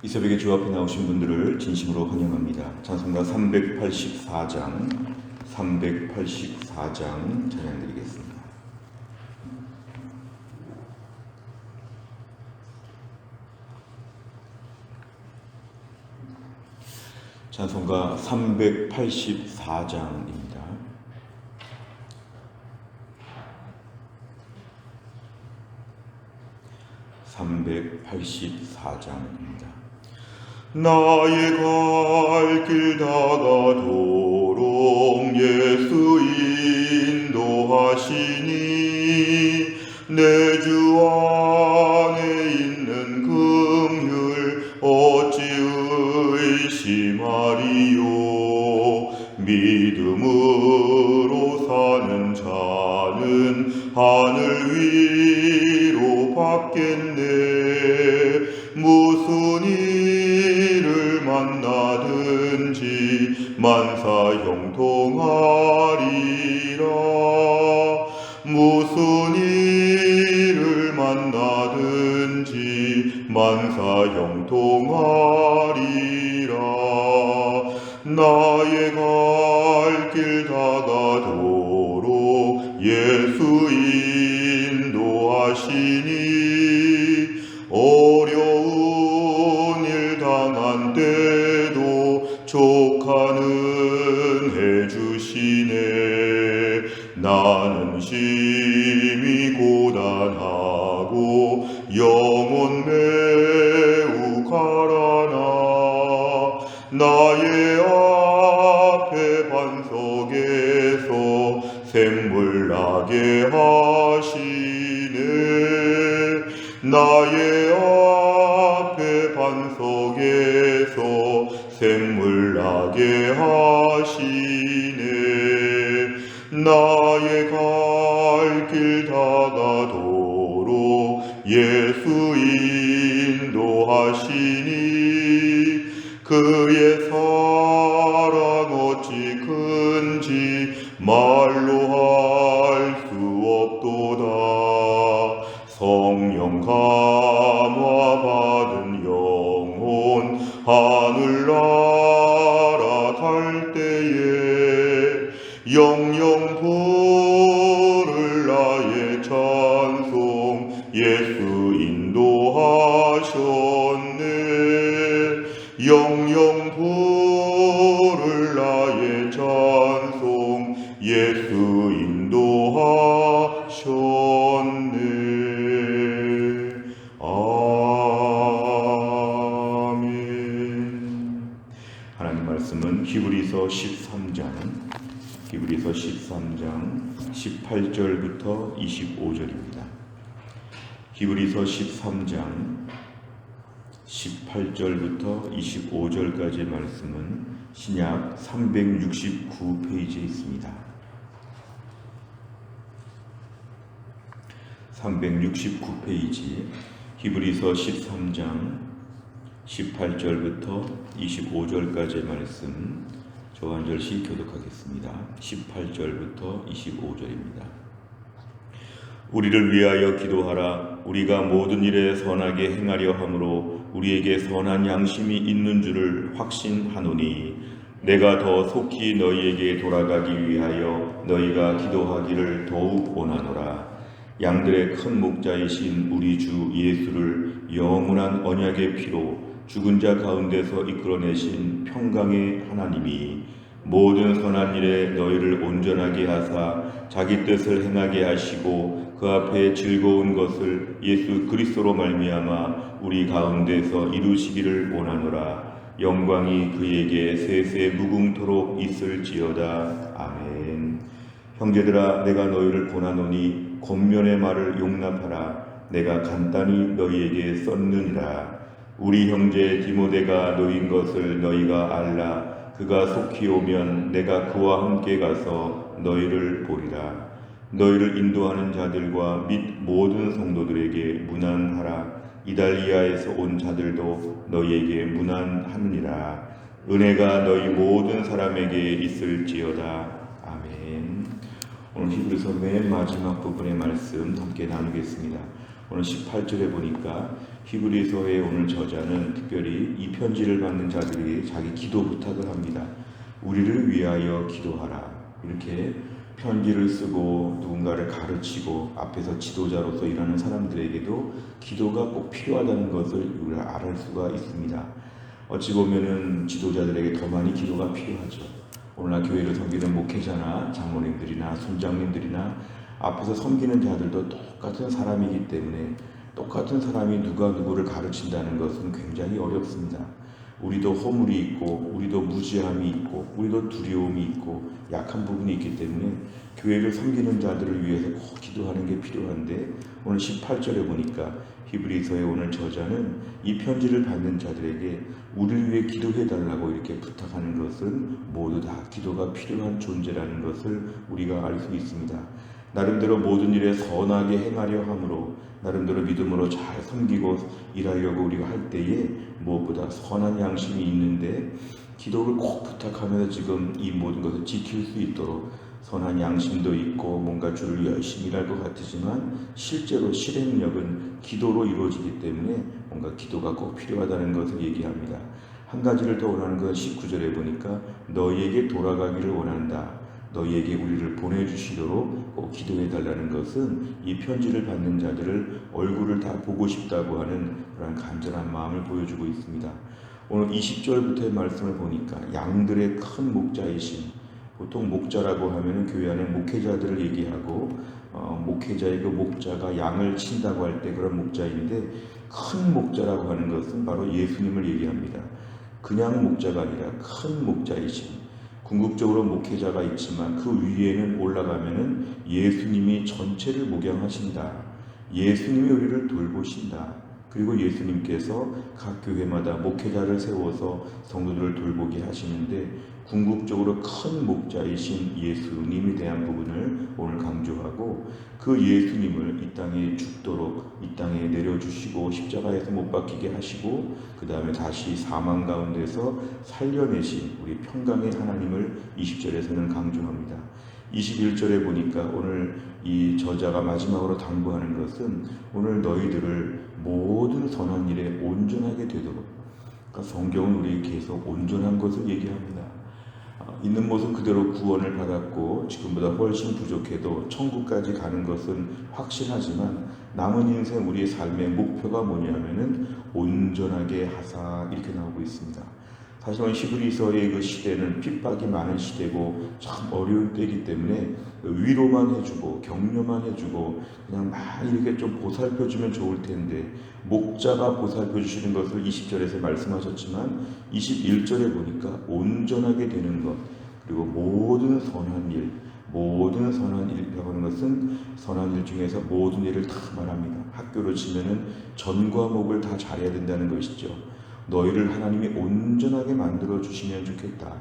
이 새벽에 주 앞에 나오신 분들을 진심으로 환영합니다. 찬송가 384장 찬양드리겠습니다. 찬송가 384장입니다. 나의 갈 길 다가도록 예수 인도하시니 내 주 안에 있는 긍휼 어찌 의심하리요. 믿음으로 사는 자는 하늘 위로 받겠네. 무슨 일을 만나든지 만사 형통하리라. 무슨 일을 만나든지 만사 형통하리라. 나의 갈 길 다가도록 예수 인도하시니 어려운 일 당한 때도 족하는 해주시네. 나는 심히 고단하고 영혼 매우 가라나 나의 앞에 반석에서 샘물 나게 하시네. 나의 앞에 반석에서 샘물 나게 하시네. 나의 갈 길 다가도록 예수 인도하시니 그의 사랑 어찌 큰지 말로 할 수 없도다. 성령 감화 받은 영혼 하늘나라 갈 때에 영영 부를 나의 찬송 예수 인도하셨네. 영영 부를 나의 찬송 예수 인도하셨네. 아멘. 하나님 말씀은 히브리서 13장 18절부터 25절입니다. 히브리서 13장 18절부터 25절까지의 말씀은 신약 369페이지에 있습니다. 369페이지 히브리서 13장 18절부터 25절까지의 말씀 저 한 절씩 교독하겠습니다. 18절부터 25절입니다. 우리를 위하여 기도하라. 우리가 모든 일에 선하게 행하려 함으로 우리에게 선한 양심이 있는 줄을 확신하노니 내가 더 속히 너희에게 돌아가기 위하여 너희가 기도하기를 더욱 원하노라. 양들의 큰 목자이신 우리 주 예수를 영원한 언약의 피로 죽은 자 가운데서 이끌어내신 평강의 하나님이 모든 선한 일에 너희를 온전하게 하사 자기 뜻을 행하게 하시고 그 앞에 즐거운 것을 예수 그리스도로 말미암아 우리 가운데서 이루시기를 원하노라. 영광이 그에게 세세 무궁토록 있을지어다. 아멘. 형제들아, 내가 너희를 권하노니 권면의 말을 용납하라. 내가 간단히 너희에게 썼느니라. 우리 형제 디모데가 너희인 것을 너희가 알라. 그가 속히 오면 내가 그와 함께 가서 너희를 보리라. 너희를 인도하는 자들과 및 모든 성도들에게 문안하라. 이달리아에서 온 자들도 너희에게 문안하느니라. 은혜가 너희 모든 사람에게 있을지어다. 아멘. 오늘 히브리서 맨 마지막 부분의 말씀 함께 나누겠습니다. 오늘 18절에 보니까 히브리서의 오늘 저자는 특별히 이 편지를 받는 자들에게 자기 기도 부탁을 합니다. 우리를 위하여 기도하라. 이렇게 편지를 쓰고 누군가를 가르치고 앞에서 지도자로서 일하는 사람들에게도 기도가 꼭 필요하다는 것을 우리가 알 수가 있습니다. 어찌 보면은 지도자들에게 더 많이 기도가 필요하죠. 오늘날 교회를 섬기는 목회자나 장로님들이나 순장님들이나 앞에서 섬기는 자들도 똑같은 사람이기 때문에 똑같은 사람이 누가 누구를 가르친다는 것은 굉장히 어렵습니다. 우리도 허물이 있고 우리도 무지함이 있고 우리도 두려움이 있고 약한 부분이 있기 때문에 교회를 섬기는 자들을 위해서 꼭 기도하는 게 필요한데 오늘 18절에 보니까 히브리서의 오늘 저자는 이 편지를 받는 자들에게 우리를 위해 기도해 달라고 이렇게 부탁하는 것은 모두 다 기도가 필요한 존재라는 것을 우리가 알 수 있습니다. 나름대로 모든 일에 선하게 행하려 함으로 나름대로 믿음으로 잘 섬기고 일하려고 우리가 할 때에 무엇보다 선한 양심이 있는데 기도를 꼭 부탁하면서 지금 이 모든 것을 지킬 수 있도록 선한 양심도 있고 뭔가 주를 열심히 일할 것 같지만 실제로 실행력은 기도로 이루어지기 때문에 뭔가 기도가 꼭 필요하다는 것을 얘기합니다. 한 가지를 더 원하는 건 19절에 보니까 너희에게 돌아가기를 원한다. 너희에게 우리를 보내주시도록 꼭 기도해달라는 것은 이 편지를 받는 자들을 얼굴을 다 보고 싶다고 하는 그런 간절한 마음을 보여주고 있습니다. 오늘 20절부터의 말씀을 보니까 양들의 큰 목자이신, 보통 목자라고 하면 교회 안에 목회자들을 얘기하고 목회자의 그 목자가 양을 친다고 할 때 그런 목자인데 큰 목자라고 하는 것은 바로 예수님을 얘기합니다. 그냥 목자가 아니라 큰 목자이신, 궁극적으로 목회자가 있지만 그 위에는 올라가면은 예수님이 전체를 목양하신다. 예수님이 우리를 돌보신다. 그리고 예수님께서 각 교회마다 목회자를 세워서 성도들을 돌보게 하시는데 궁극적으로 큰 목자이신 예수님에 대한 부분을 오늘 강조하고 그 예수님을 이 땅에 죽도록 이 땅에 내려주시고 십자가에서 못 박히게 하시고 그 다음에 다시 사망 가운데서 살려내신 우리 평강의 하나님을 20절에서는 강조합니다. 21절에 보니까 오늘 이 저자가 마지막으로 당부하는 것은 오늘 너희들을 모든 선한 일에 온전하게 되도록, 그러니까 성경은 우리 계속 온전한 것을 얘기합니다. 있는 모습 그대로 구원을 받았고 지금보다 훨씬 부족해도 천국까지 가는 것은 확실하지만 남은 인생 우리의 삶의 목표가 뭐냐면은 온전하게 하사 이렇게 나오고 있습니다. 사실은 히브리서의 그 시대는 핍박이 많은 시대고 참 어려운 때이기 때문에 위로만 해주고 격려만 해주고 그냥 막 이렇게 좀 보살펴주면 좋을 텐데 목자가 보살펴주시는 것을 20절에서 말씀하셨지만 21절에 보니까 온전하게 되는 것 그리고 모든 선한 일, 모든 선한 일이라고 하는 것은 선한 일 중에서 모든 일을 다 말합니다. 학교로 치면은 전 과목을 다 잘해야 된다는 것이죠. 너희를 하나님이 온전하게 만들어 주시면 좋겠다.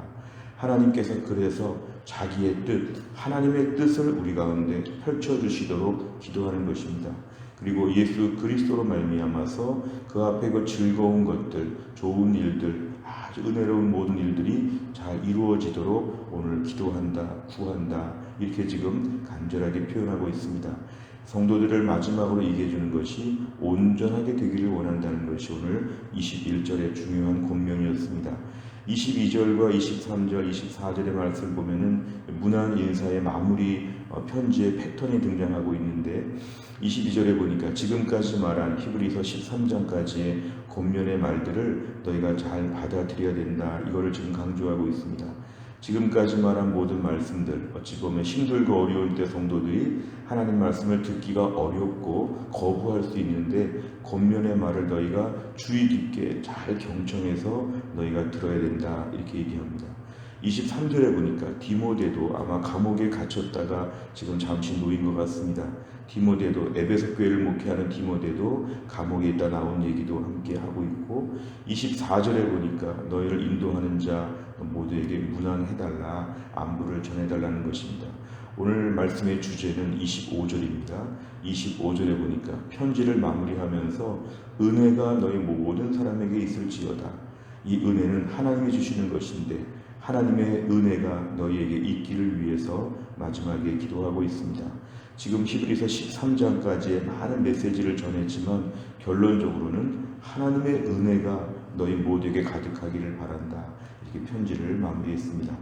하나님께서 그래서 자기의 뜻, 하나님의 뜻을 우리 가운데 펼쳐주시도록 기도하는 것입니다. 그리고 예수 그리스도로 말미암아서 그 앞에 그 즐거운 것들, 좋은 일들, 아주 은혜로운 모든 일들이 잘 이루어지도록 오늘 기도한다, 구한다 이렇게 지금 간절하게 표현하고 있습니다. 성도들을 마지막으로 얘기해 주는 것이 온전하게 되기를 원한다는 것이 오늘 21절의 중요한 권면이었습니다. 22절과 23절, 24절의 말씀을 보면은 문안 인사의 마무리 편지의 패턴이 등장하고 있는데 22절에 보니까 지금까지 말한 히브리서 13장까지의 권면의 말들을 너희가 잘 받아들여야 된다. 이거를 지금 강조하고 있습니다. 지금까지 말한 모든 말씀들 어찌 보면 힘들고 어려울 때 성도들이 하나님 말씀을 듣기가 어렵고 거부할 수 있는데 권면의 말을 너희가 주의 깊게 잘 경청해서 너희가 들어야 된다 이렇게 얘기합니다. 23절에 보니까 디모데도 아마 감옥에 갇혔다가 지금 잠시 놓인 것 같습니다. 디모데도 에베소 교회를 목회하는 디모데도 감옥에 있다 나온 얘기도 함께 하고 있고 24절에 보니까 너희를 인도하는 자 모두에게 문안해달라 안부를 전해달라는 것입니다. 오늘 말씀의 주제는 25절입니다. 25절에 보니까 편지를 마무리하면서 은혜가 너희 모든 사람에게 있을지어다. 이 은혜는 하나님이 주시는 것인데 하나님의 은혜가 너희에게 있기를 위해서 마지막에 기도하고 있습니다. 지금 히브리서 13장까지의 많은 메시지를 전했지만 결론적으로는 하나님의 은혜가 너희 모두에게 가득하기를 바란다. 이렇게 편지를 마무리했습니다.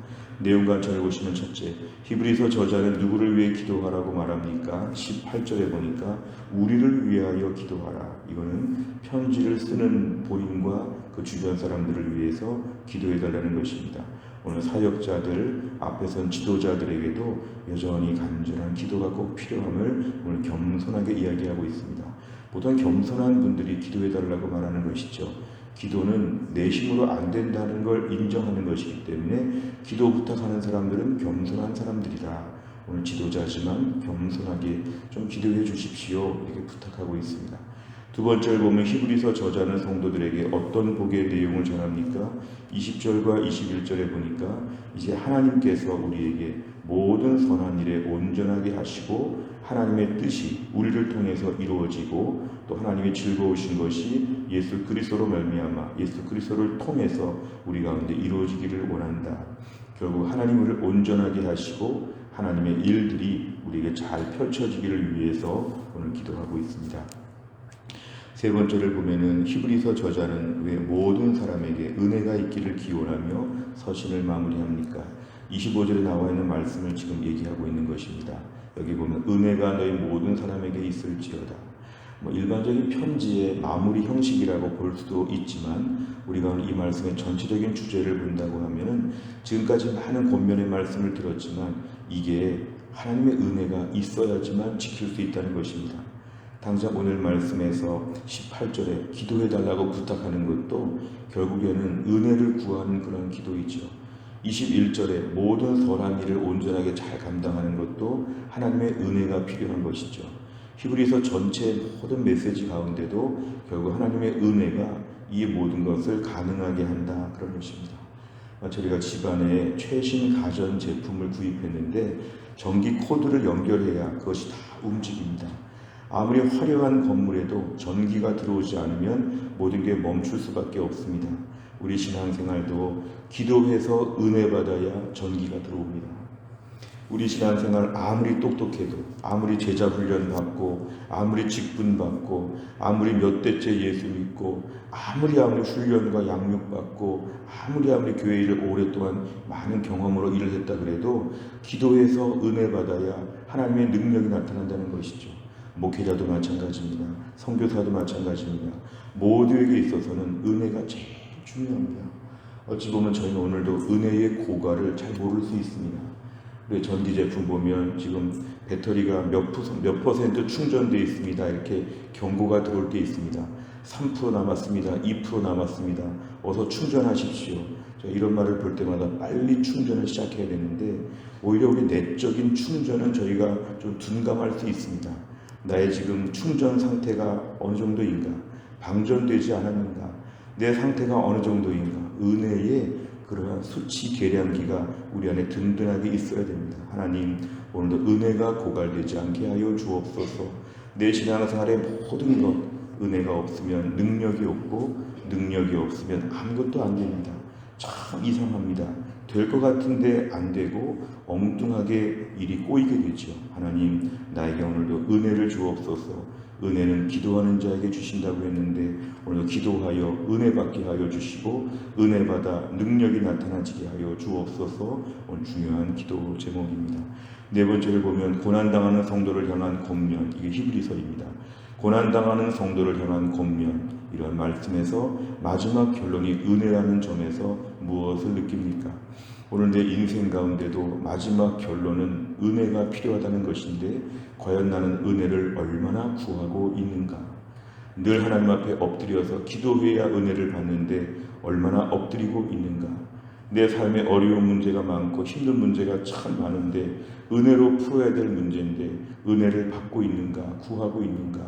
내용 관찰해 보시면 첫째, 히브리서 저자는 누구를 위해 기도하라고 말합니까? 18절에 보니까 우리를 위하여 기도하라. 이거는 편지를 쓰는 본인과 그 주변 사람들을 위해서 기도해 달라는 것입니다. 오늘 사역자들 앞에 선 지도자들에게도 여전히 간절한 기도가 꼭 필요함을 오늘 겸손하게 이야기하고 있습니다. 보통 겸손한 분들이 기도해 달라고 말하는 것이죠. 기도는 내 힘으로 안 된다는 걸 인정하는 것이기 때문에 기도 부탁하는 사람들은 겸손한 사람들이다. 오늘 지도자지만 겸손하게 좀 기도해 주십시오. 이렇게 부탁하고 있습니다. 두 번째를 보면 히브리서 저자는 성도들에게 어떤 복의 내용을 전합니까? 20절과 21절에 보니까 이제 하나님께서 우리에게 모든 선한 일에 온전하게 하시고 하나님의 뜻이 우리를 통해서 이루어지고 또 하나님의 즐거우신 것이 예수 그리스도로 말미암아 예수 그리스도를 통해서 우리 가운데 이루어지기를 원한다. 결국 하나님을 온전하게 하시고 하나님의 일들이 우리에게 잘 펼쳐지기를 위해서 오늘 기도하고 있습니다. 세 번째를 보면은 히브리서 저자는 왜 모든 사람에게 은혜가 있기를 기원하며 서신을 마무리합니까? 25절에 나와 있는 말씀을 지금 얘기하고 있는 것입니다. 여기 보면 은혜가 너희 모든 사람에게 있을지어다. 일반적인 편지의 마무리 형식이라고 볼 수도 있지만 우리가 이 말씀의 전체적인 주제를 본다고 하면은 지금까지 많은 권면의 말씀을 들었지만 이게 하나님의 은혜가 있어야지만 지킬 수 있다는 것입니다. 당장 오늘 말씀에서 18절에 기도해 달라고 부탁하는 것도 결국에는 은혜를 구하는 그런 기도이죠. 21절에 모든 선한 일을 온전하게 잘 감당하는 것도 하나님의 은혜가 필요한 것이죠. 히브리서 전체 모든 메시지 가운데도 결국 하나님의 은혜가 이 모든 것을 가능하게 한다 그런 것입니다. 저희가 집안에 최신 가전 제품을 구입했는데 전기 코드를 연결해야 그것이 다 움직입니다. 아무리 화려한 건물에도 전기가 들어오지 않으면 모든 게 멈출 수밖에 없습니다. 우리 신앙생활도 기도해서 은혜 받아야 전기가 들어옵니다. 우리 신앙생활 아무리 똑똑해도 아무리 제자 훈련 받고 아무리 직분 받고 아무리 몇 대째 예수 믿고 아무리 훈련과 양육 받고 아무리 교회 일을 오랫동안 많은 경험으로 일을 했다 그래도 기도해서 은혜 받아야 하나님의 능력이 나타난다는 것이죠. 목회자도 마찬가지입니다. 선교사도 마찬가지입니다. 모두에게 있어서는 은혜가 제일 중요합니다. 어찌 보면 저희는 오늘도 은혜의 고가를 잘 모를 수 있습니다. 우리 전기 제품 보면 지금 배터리가 몇 퍼센트 충전되어 있습니다. 이렇게 경고가 들어올 때 있습니다. 3% 남았습니다. 2% 남았습니다. 어서 충전하십시오. 이런 말을 볼 때마다 빨리 충전을 시작해야 되는데 오히려 우리 내적인 충전은 저희가 좀 둔감할 수 있습니다. 나의 지금 충전 상태가 어느 정도인가? 방전되지 않았는가? 내 상태가 어느 정도인가? 은혜의 그러한 수치 계량기가 우리 안에 든든하게 있어야 됩니다. 하나님, 오늘도 은혜가 고갈되지 않게 하여 주옵소서. 내 신앙생활의 모든 것, 은혜가 없으면 능력이 없고 능력이 없으면 아무것도 안 됩니다. 참 이상합니다. 될 것 같은데 안 되고 엉뚱하게 일이 꼬이게 되죠. 하나님, 나에게 오늘도 은혜를 주옵소서. 은혜는 기도하는 자에게 주신다고 했는데 오늘도 기도하여 은혜 받게 하여 주시고 은혜 받아 능력이 나타나지게 하여 주옵소서. 오늘 중요한 기도 제목입니다. 네 번째를 보면 고난당하는 성도를 향한 권면, 이게 히브리서입니다. 고난당하는 성도를 향한 권면, 이런 말씀에서 마지막 결론이 은혜라는 점에서 무엇을 느낍니까? 오늘 내 인생 가운데도 마지막 결론은 은혜가 필요하다는 것인데 과연 나는 은혜를 얼마나 구하고 있는가? 늘 하나님 앞에 엎드려서 기도해야 은혜를 받는데 얼마나 엎드리고 있는가? 내 삶에 어려운 문제가 많고 힘든 문제가 참 많은데 은혜로 풀어야 될 문제인데 은혜를 받고 있는가? 구하고 있는가?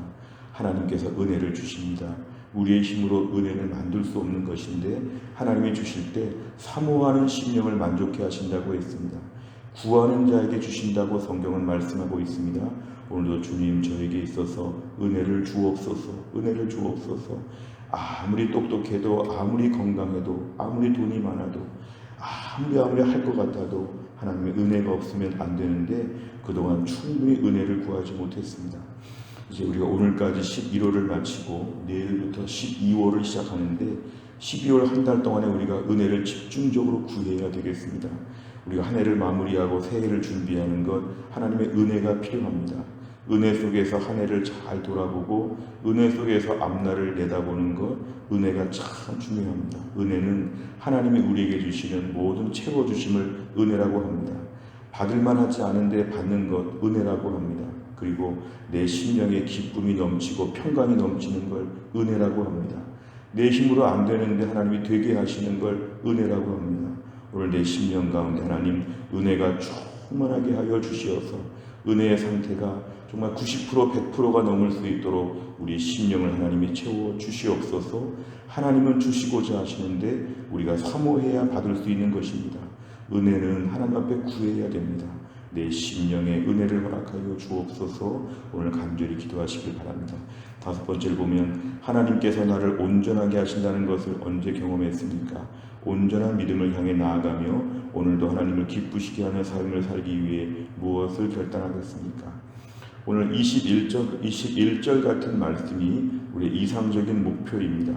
하나님께서 은혜를 주십니다. 우리의 힘으로 은혜를 만들 수 없는 것인데 하나님이 주실 때 사모하는 심령을 만족해 하신다고 했습니다. 구하는 자에게 주신다고 성경은 말씀하고 있습니다. 오늘도 주님 저에게 있어서 은혜를 주옵소서. 은혜를 주옵소서. 아무리 똑똑해도 아무리 건강해도 아무리 돈이 많아도 아무리 할 것 같아도 하나님의 은혜가 없으면 안 되는데 그동안 충분히 은혜를 구하지 못했습니다. 이제 우리가 오늘까지 11월을 마치고 내일부터 12월을 시작하는데 12월 한 달 동안에 우리가 은혜를 집중적으로 구해야 되겠습니다. 우리가 한 해를 마무리하고 새해를 준비하는 것, 하나님의 은혜가 필요합니다. 은혜 속에서 한 해를 잘 돌아보고 은혜 속에서 앞날을 내다보는 것, 은혜가 참 중요합니다. 은혜는 하나님이 우리에게 주시는 모든 채워주심을 은혜라고 합니다. 받을만 하지 않은데 받는 것 은혜라고 합니다. 그리고 내 심령에 기쁨이 넘치고 평강이 넘치는 걸 은혜라고 합니다. 내 힘으로 안 되는데 하나님이 되게 하시는 걸 은혜라고 합니다. 오늘 내 심령 가운데 하나님 은혜가 충만하게 하여 주시어서 은혜의 상태가 정말 90% 100%가 넘을 수 있도록 우리 심령을 하나님이 채워 주시옵소서. 하나님은 주시고자 하시는데 우리가 사모해야 받을 수 있는 것입니다. 은혜는 하나님 앞에 구해야 됩니다. 내 심령에 은혜를 허락하여 주옵소서. 오늘 간절히 기도하시길 바랍니다. 다섯 번째를 보면 하나님께서 나를 온전하게 하신다는 것을 언제 경험했습니까? 온전한 믿음을 향해 나아가며 오늘도 하나님을 기쁘시게 하는 삶을 살기 위해 무엇을 결단하겠습니까? 오늘 21절 같은 말씀이 우리의 이상적인 목표입니다.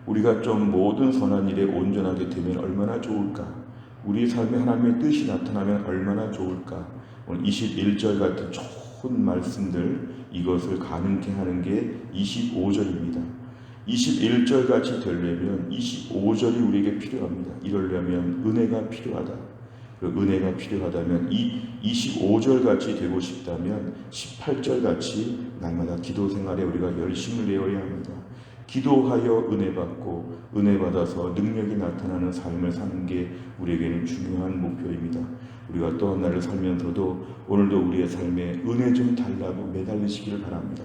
우리가 좀 모든 선한 일에 온전하게 되면 얼마나 좋을까? 우리 삶에 하나님의 뜻이 나타나면 얼마나 좋을까? 오늘 21절 같은 좋은 말씀들, 이것을 가능케 하는 게 25절입니다. 21절 같이 되려면 25절이 우리에게 필요합니다. 이러려면 은혜가 필요하다. 은혜가 필요하다면 이 25절 같이 되고 싶다면 18절 같이 날마다 기도 생활에 우리가 열심을 내어야 합니다. 기도하여 은혜 받고 은혜 받아서 능력이 나타나는 삶을 사는 게 우리에게는 중요한 목표입니다. 우리가 또 한 날을 살면서도 오늘도 우리의 삶에 은혜 좀 달라고 매달리시기를 바랍니다.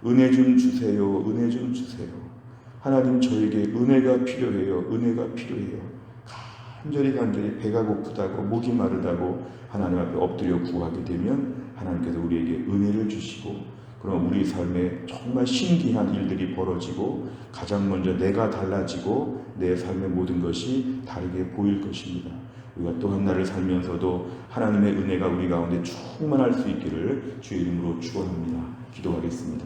은혜 좀 주세요. 은혜 좀 주세요. 하나님 저에게 은혜가 필요해요. 은혜가 필요해요. 간절히 배가 고프다고 목이 마르다고 하나님 앞에 엎드려 구하게 되면 하나님께서 우리에게 은혜를 주시고 그럼 우리 삶에 정말 신기한 일들이 벌어지고 가장 먼저 내가 달라지고 내 삶의 모든 것이 다르게 보일 것입니다. 우리가 또 한 날을 살면서도 하나님의 은혜가 우리 가운데 충만할 수 있기를 주의 이름으로 축원합니다. 기도하겠습니다.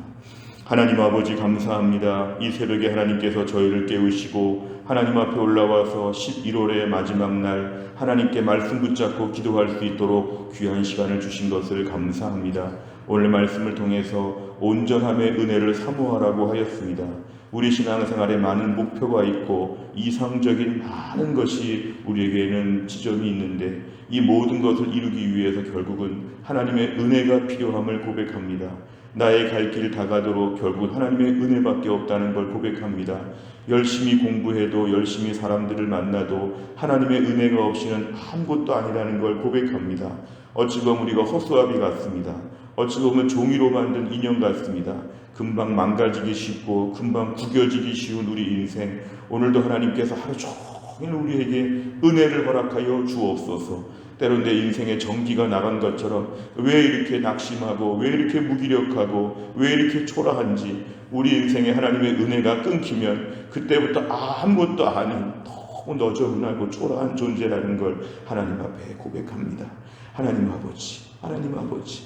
하나님 아버지 감사합니다. 이 새벽에 하나님께서 저희를 깨우시고 하나님 앞에 올라와서 11월의 마지막 날 하나님께 말씀 붙잡고 기도할 수 있도록 귀한 시간을 주신 것을 감사합니다. 오늘 말씀을 통해서 온전함의 은혜를 사모하라고 하였습니다. 우리 신앙생활에 많은 목표가 있고 이상적인 많은 것이 우리에게는 지점이 있는데 이 모든 것을 이루기 위해서 결국은 하나님의 은혜가 필요함을 고백합니다. 나의 갈 길 다가도록 결국은 하나님의 은혜밖에 없다는 걸 고백합니다. 열심히 공부해도 열심히 사람들을 만나도 하나님의 은혜가 없이는 아무것도 아니라는 걸 고백합니다. 어찌 보면 우리가 허수아비 같습니다. 어찌 보면 종이로 만든 인형 같습니다. 금방 망가지기 쉽고 금방 구겨지기 쉬운 우리 인생, 오늘도 하나님께서 하루 종일 우리에게 은혜를 허락하여 주옵소서. 때론 내 인생의 전기가 나간 것처럼 왜 이렇게 낙심하고 왜 이렇게 무기력하고 왜 이렇게 초라한지, 우리 인생에 하나님의 은혜가 끊기면 그때부터 아무것도 아닌 너무 너저분하고 초라한 존재라는 걸 하나님 앞에 고백합니다. 하나님 아버지, 하나님 아버지,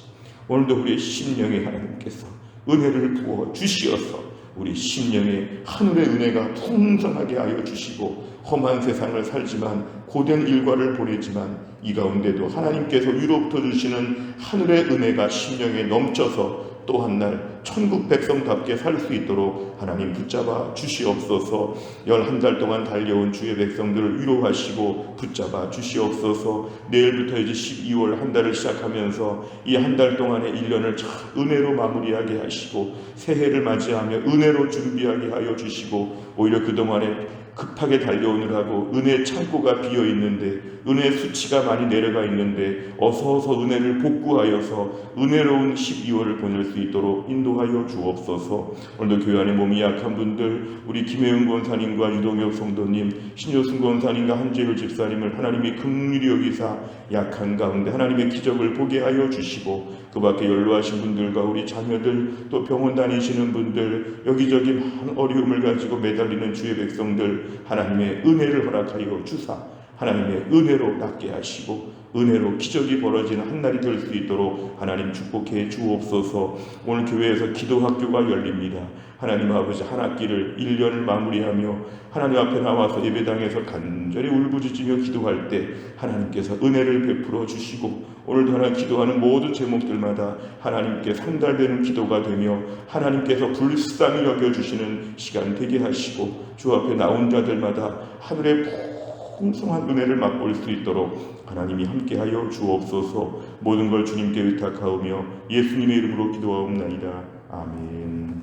오늘도 우리의 심령에 하나님께서 은혜를 부어 주시어서 우리 심령에 하늘의 은혜가 풍성하게 하여 주시고 험한 세상을 살지만 고된 일과를 보내지만 이 가운데도 하나님께서 위로부터 주시는 하늘의 은혜가 심령에 넘쳐서 또 한 날 천국 백성답게 살 수 있도록 하나님 붙잡아 주시옵소서. 11달 동안 달려온 주의 백성들을 위로하시고 붙잡아 주시옵소서. 내일부터 이제 12월 한 달을 시작하면서 이 한 달 동안의 1년을 잘 은혜로 마무리하게 하시고 새해를 맞이하며 은혜로 준비하게 하여 주시고, 오히려 그동안에 급하게 달려오느라고 은혜 창고가 비어있는데 은혜의 수치가 많이 내려가 있는데 어서 은혜를 복구하여서 은혜로운 12월을 보낼 수 있도록 인도하여 주옵소서. 오늘도 교회 안에 몸이 약한 분들, 우리 김혜은 권사님과 유동혁 성도님, 신효승 권사님과 한재율 집사님을 하나님이 긍휼히 여기사 약한 가운데 하나님의 기적을 보게 하여 주시고, 그 밖에 연로하신 분들과 우리 자녀들, 또 병원 다니시는 분들, 여기저기 많은 어려움을 가지고 매달리는 주의 백성들 하나님의 은혜를 허락하여 주사 하나님의 은혜로 낫게 하시고 은혜로 기적이 벌어지는 한날이 될 수 있도록 하나님 축복해 주옵소서. 오늘 교회에서 기도학교가 열립니다. 하나님 아버지, 한 학기를 1년을 마무리하며 하나님 앞에 나와서 예배당에서 간절히 울부짖으며 기도할 때 하나님께서 은혜를 베풀어 주시고 오늘도 하나님 기도하는 모든 제목들마다 하나님께 상달되는 기도가 되며 하나님께서 불쌍히 여겨주시는 시간 되게 하시고 주 앞에 나온 자들마다 하늘의 풍성한 은혜를 맛볼 수 있도록 하나님이 함께하여 주옵소서. 모든 걸 주님께 의탁하오며 예수님의 이름으로 기도하옵나이다. 아멘.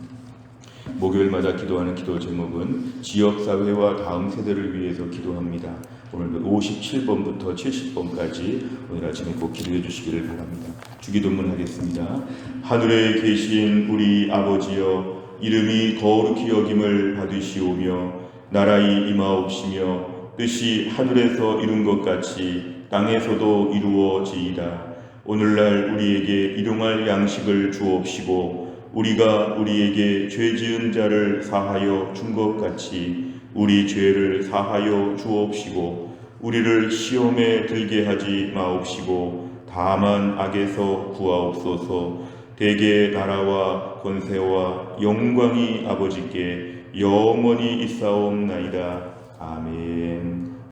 목요일마다 기도하는 기도 제목은 지역사회와 다음 세대를 위해서 기도합니다. 오늘 57번부터 70번까지 오늘 아침에 꼭 기도해 주시기를 바랍니다. 주기도문 하겠습니다. 하늘에 계신 우리 아버지여, 이름이 거룩히 여김을 받으시오며 나라의 임하옵시며 뜻이 하늘에서 이룬 것 같이 땅에서도 이루어지이다. 오늘날 우리에게 일용할 양식을 주옵시고 우리가 우리에게 죄 지은 자를 사하여 준 것 같이 우리 죄를 사하여 주옵시고 우리를 시험에 들게 하지 마옵시고 다만 악에서 구하옵소서. 대개 나라와 권세와 영광이 아버지께 영원히 있사옵나이다. 아멘.